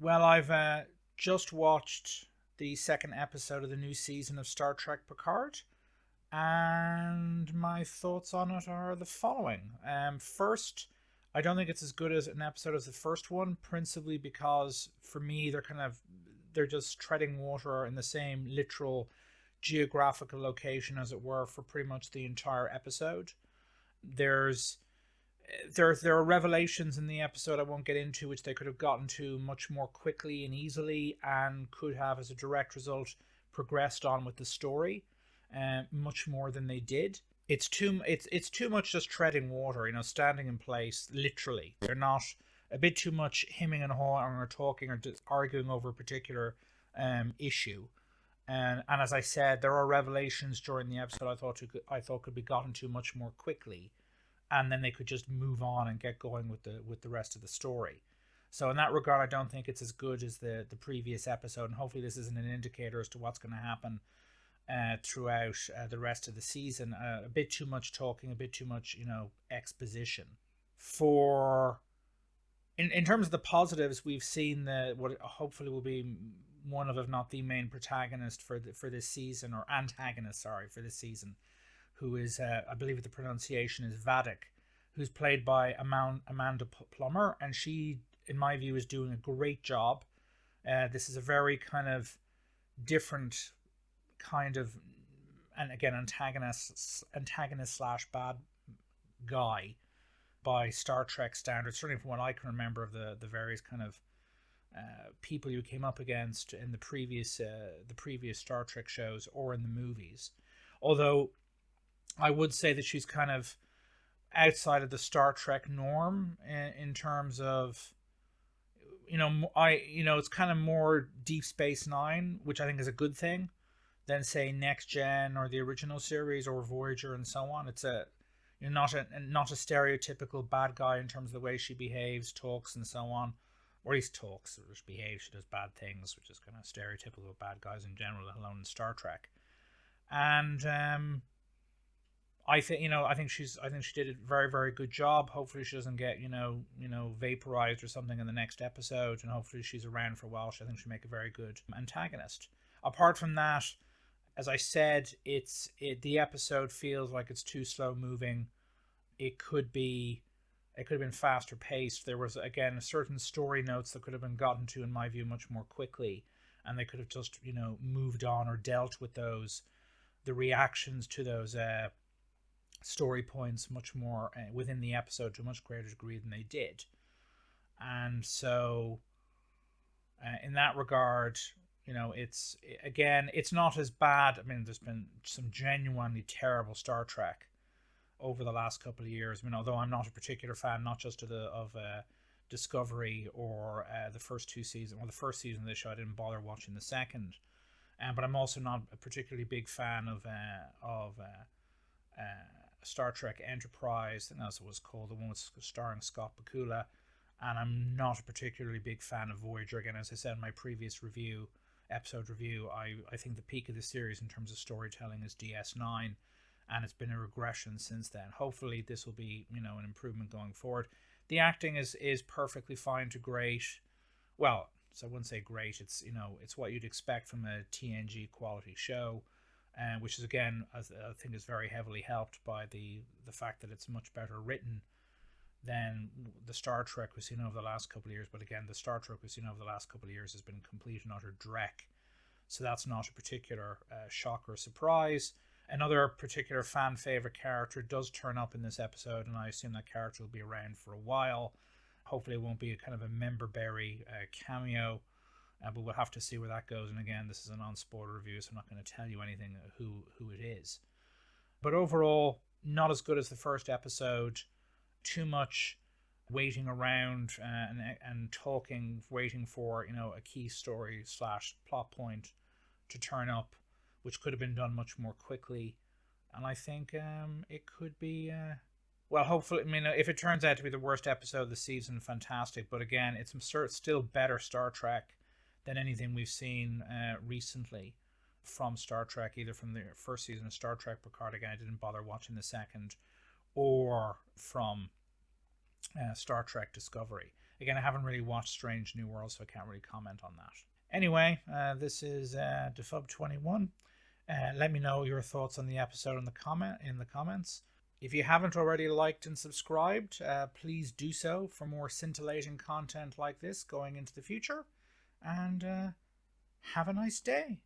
Well, I've just watched the second episode of the new season of Star Trek Picard, and my thoughts on it are the following. First, I don't think it's as good as an episode as the first one, principally because for me they're just treading water in the same literal geographical location, as it were, for pretty much the entire episode. There's there are revelations in the episode I won't get into, which they could have gotten to much more quickly and easily, and could have, as a direct result, progressed on with the story, much more than they did. It's too much just treading water, standing in place. Literally, they're not a bit too much hemming and hawing or talking or just arguing over a particular issue. And as I said, there are revelations during the episode I thought could be gotten to much more quickly, and then they could just move on and get going with the rest of the story. So in that regard, I don't think it's as good as the previous episode, and hopefully this isn't an indicator as to what's going to happen throughout the rest of the season. A bit too much talking, a bit too much exposition. For in terms of the positives, we've seen what hopefully will be one of, if not the main protagonist for this season, or antagonist, sorry, for this season, who is, I believe the pronunciation is Vadik, who's played by Amanda Plummer, and she, in my view, is doing a great job. This is a very kind of different kind of, and again, antagonist slash bad guy by Star Trek standards, certainly from what I can remember of the various kind of people you came up against in the previous Star Trek shows or in the movies. Although I would say that she's kind of outside of the Star Trek norm in terms of, it's kind of more Deep Space Nine, which I think is a good thing, than say Next Gen or the original series or Voyager and so on. It's not a stereotypical bad guy in terms of the way she behaves, talks, and so on. Or at least talks, or just behaves. She does bad things, which is kind of stereotypical of bad guys in general, let alone in Star Trek. And I think she did a very, very good job. Hopefully she doesn't get vaporized or something in the next episode, and hopefully she's around for a while. I think she'll make a very good antagonist. Apart from that, as I said, the episode feels like it's too slow moving. It could have been faster paced. There was, again, certain story notes that could have been gotten to, in my view, much more quickly, and they could have just moved on or dealt with the reactions to those story points much more within the episode to a much greater degree than they did. And so in that regard, it's not as bad. I mean, there's been some genuinely terrible Star Trek over the last couple of years. I mean, although I'm not a particular fan, not just of Discovery or the first two seasons, or the first season of this show, I didn't bother watching the second. But I'm also not a particularly big fan of Star Trek Enterprise. I think that's what it was called, the one with starring Scott Bakula. And I'm not a particularly big fan of Voyager. Again, as I said in my previous episode review, I think the peak of the series in terms of storytelling is DS9, and it's been a regression since then. Hopefully this will be an improvement going forward. The acting is perfectly fine to great. Well, so I wouldn't say great. It's it's what you'd expect from a TNG quality show, which is, again, I think is very heavily helped by the fact that it's much better written than the Star Trek we've seen over the last couple of years. But again, the Star Trek we've seen over the last couple of years has been complete and utter dreck. So that's not a particular shock or surprise. Another particular fan favorite character does turn up in this episode, and I assume that character will be around for a while. Hopefully it won't be a kind of a member-berry cameo, but we'll have to see where that goes. And again, this is a non-spoiler review, so I'm not going to tell you anything who it is. But overall, not as good as the first episode. Too much waiting around and talking, waiting for a key story / plot point to turn up, which could have been done much more quickly. And I think it could be hopefully, if it turns out to be the worst episode of the season, fantastic. But again, it's still better Star Trek than anything we've seen recently from Star Trek, either from the first season of Star Trek Picard. Again, I didn't bother watching the second, or from Star Trek Discovery. Again, I haven't really watched Strange New World, so I can't really comment on that. Anyway, this is Defub21. Let me know your thoughts on the episode in the comments. If you haven't already liked and subscribed, please do so for more scintillating content like this going into the future. And have a nice day.